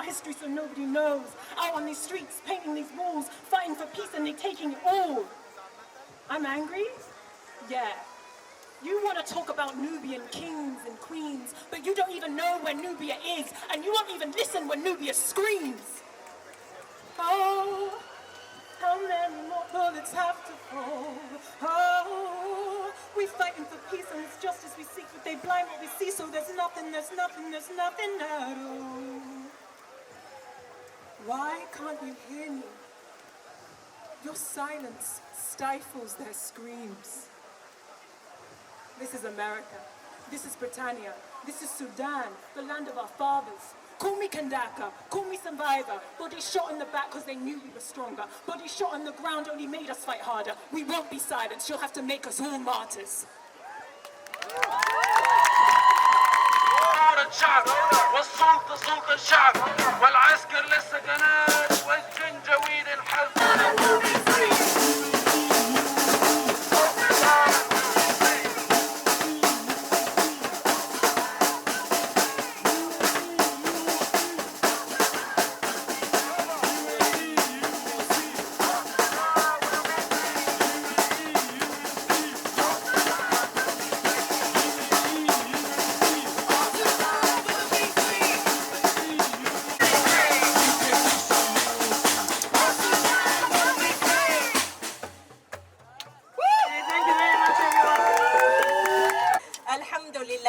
our history so nobody knows. Out on these streets, painting these walls, fighting for peace and they taking it all. I'm angry? Yeah. You want to talk about Nubian kings and queens, but you don't even know where Nubia is, and you won't even listen when Nubia screams. Oh, how many more bullets have to fall? Oh, we fighting for peace and it's justice we seek, but they blind what we see, so there's nothing at all. Why can't you hear me? Your silence stifles their screams. This is America. This is Britannia. This is Sudan, the land of our fathers. Call me Kandaka, call me survivor. Bodies shot in the back because they knew we were stronger. Bodies shot on the ground only made us fight harder. We won't be silenced. You'll have to make us all martyrs. الشعب والسلطة سلطة الشعب والعسكر للسكنات والجنجويد الحزب.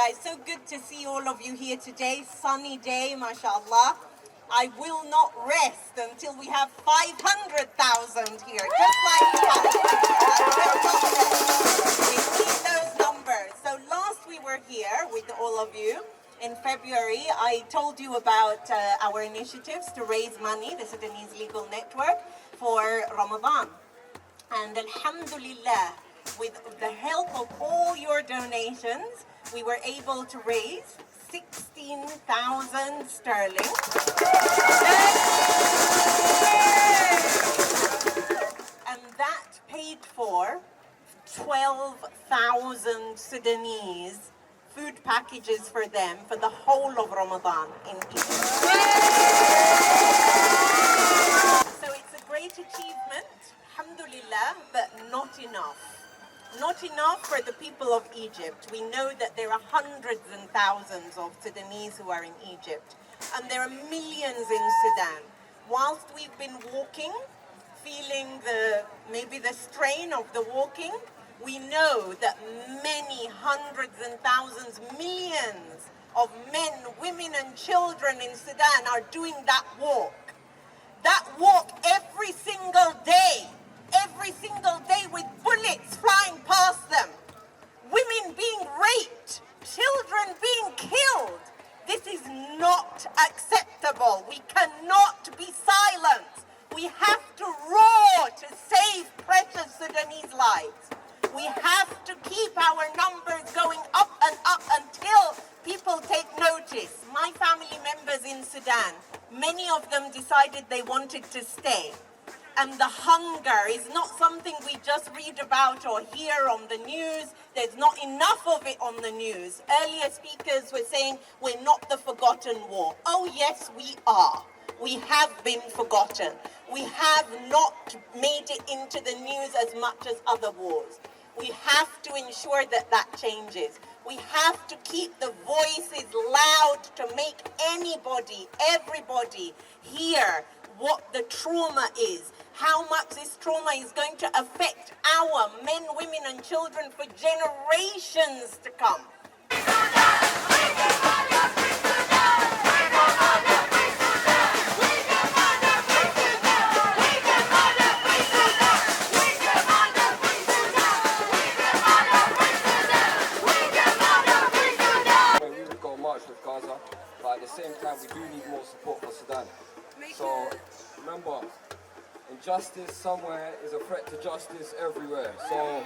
It's so good to see all of you here today. Sunny day, mashallah. I will not rest until we have 500,000 here, just like we need those numbers. So last we were here with all of you in February, I told you about our initiatives to raise money, the Sudanese Legal Network, for Ramadan. And alhamdulillah, with the help of all your donations, we were able to raise 16,000 sterling. And that paid for 12,000 Sudanese food packages for them for the whole of Ramadan in Egypt. So it's a great achievement, alhamdulillah, but not enough. Not enough for the people of Egypt. We know that there are hundreds and thousands of Sudanese who are in Egypt, and there are millions in Sudan. Whilst we've been walking, feeling maybe the strain of the walking, we know that many hundreds and thousands, millions of men, women and children in Sudan are doing that walk. That walk every single day with bullets flying past them, women being raped, children being killed. This is not acceptable. We cannot be silent. We have to roar to save precious Sudanese lives. We have to keep our numbers going up and up until people take notice. My family members in Sudan, many of them decided they wanted to stay. And the hunger is not something we just read about or hear on the news. There's not enough of it on the news. Earlier speakers were saying we're not the forgotten war. Oh yes, we are. We have been forgotten. We have not made it into the news as much as other wars. We have to ensure that that changes. We have to keep the voices loud to make anybody, everybody hear what the trauma is, how much this trauma is going to affect our men, women and children for generations to come. We would go march with Gaza, but at the same time we do need more support for Sudan. So remember, injustice somewhere is a threat to justice everywhere. So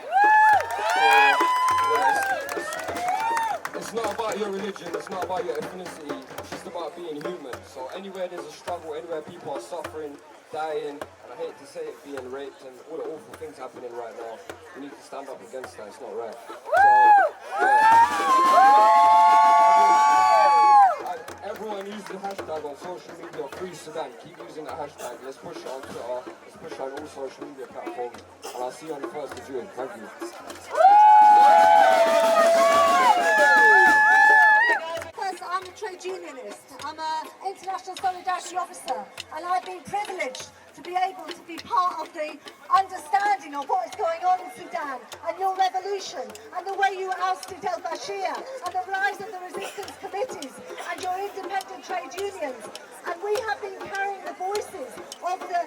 it's not about your religion, it's not about your ethnicity, it's just about being human. So anywhere there's a struggle, anywhere people are suffering, dying, and I hate to say it, being raped and all the awful things happening right now, we need to stand up against that, it's not right. So, yeah. Everyone use the hashtag hashtag on social media, Free Sudan. Keep using that hashtag. Let's push it on Twitter. Let's push it on all social media platforms. And I'll see you on the 1st of June. Thank you. First, I'm a trade unionist. I'm an international solidarity officer, and I've been privileged to be able to be part of the understanding of what is going on in Sudan and your revolution and the way you ousted al-Bashir and the rise of the resistance committees and your independent trade unions. And we have been carrying the voices of the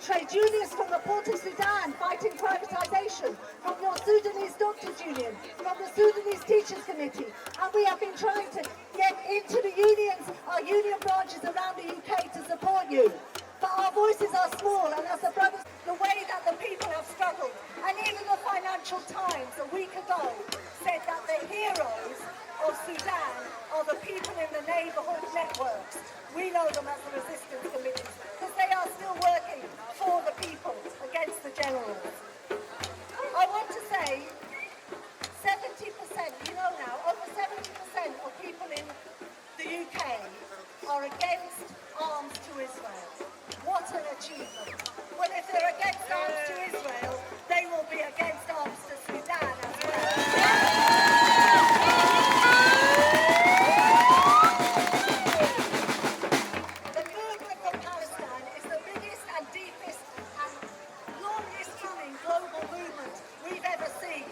trade unions from the Port of Sudan fighting privatisation, from your Sudanese Doctors Union, from the Sudanese Teachers Committee, and we have been trying to get into the unions, our union branches around the UK to support you. But our voices are small, and as the brothers, the way that the people have struggled, and even the Financial Times a week ago said that the heroes of Sudan are the people in the neighbourhood networks. We know them as the resistance committees, because they are still working for the people against the generals. I want to say 70%, you know now, over 70% of people in the UK are against arms to Israel. What an achievement. Well, if they're against arms to Israel, they will be against arms to Sudan as well. The movement for Palestine is the biggest and deepest and longest running global movement we've ever seen.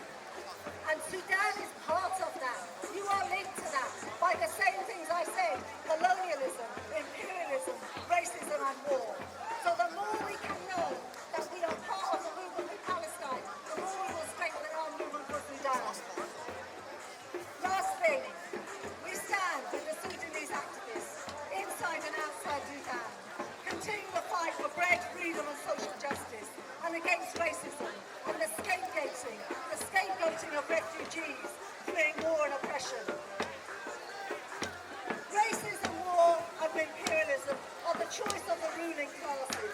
And Sudan is part of that. You are linked to that by the same things I said: colonialism, imperialism, racism and war. So the more we can know that we are part of the movement for Palestine, the more we will strengthen our movement for Sudan. Last thing, we stand with the Sudanese activists inside and outside Sudan, continue the fight for bread, freedom and social justice, and against racism and the scapegoating of refugees fleeing war and oppression. Racism, war and imperialism are the choice of the ruling classes.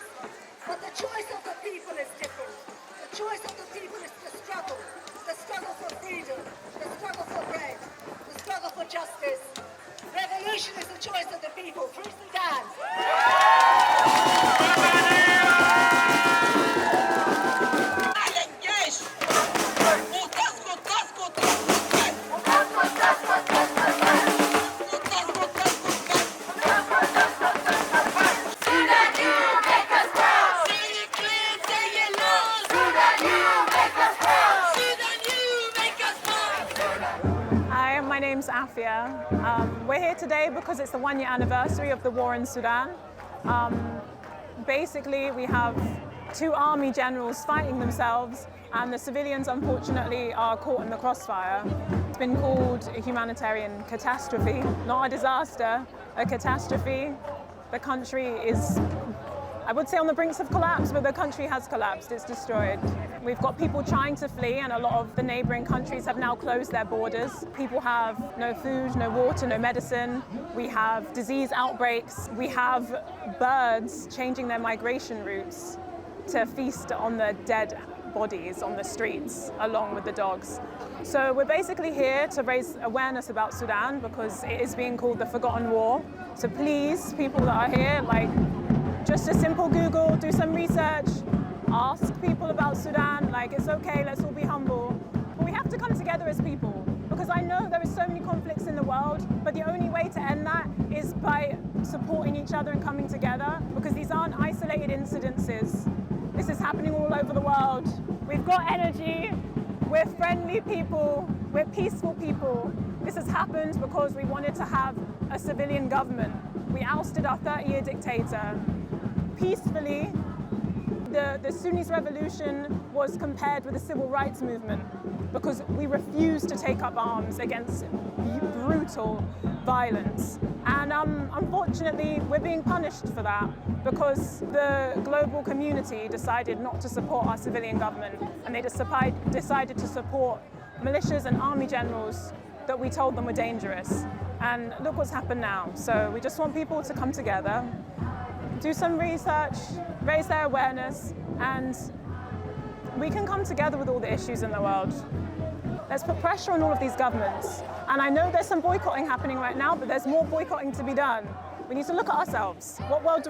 But the choice of the people is different. The choice of the people is the struggle for freedom, the struggle for bread, the struggle for justice. Revolution is the choice of the people. Free Sudan! Hi, my name's Afia. We're here today because it's the 1-year anniversary of the war in Sudan. Basically, we have 2 army generals fighting themselves, and the civilians, unfortunately, are caught in the crossfire. It's been called a humanitarian catastrophe, not a disaster, a catastrophe. The country is, I would say, on the brinks of collapse, but the country has collapsed, it's destroyed. We've got people trying to flee, and a lot of the neighbouring countries have now closed their borders. People have no food, no water, no medicine. We have disease outbreaks. We have birds changing their migration routes to feast on the dead bodies on the streets, along with the dogs. So we're basically here to raise awareness about Sudan because it is being called the Forgotten War. So please, people that are here, just a simple Google, do some research, ask people about Sudan. It's okay, let's all be humble. But we have to come together as people, because I know there are so many conflicts in the world, but the only way to end that is by supporting each other and coming together, because these aren't isolated incidences. This is happening all over the world. We've got energy, we're friendly people, we're peaceful people. This has happened because we wanted to have a civilian government. We ousted our 30-year dictator peacefully. The Sunnis revolution was compared with the civil rights movement because we refused to take up arms against brutal violence. And unfortunately, we're being punished for that because the global community decided not to support our civilian government, and they decided to support militias and army generals that we told them were dangerous. And look what's happened now. So we just want people to come together, do some research, raise their awareness, and we can come together with all the issues in the world. Let's put pressure on all of these governments. And I know there's some boycotting happening right now, but there's more boycotting to be done. We need to look at ourselves. What world do we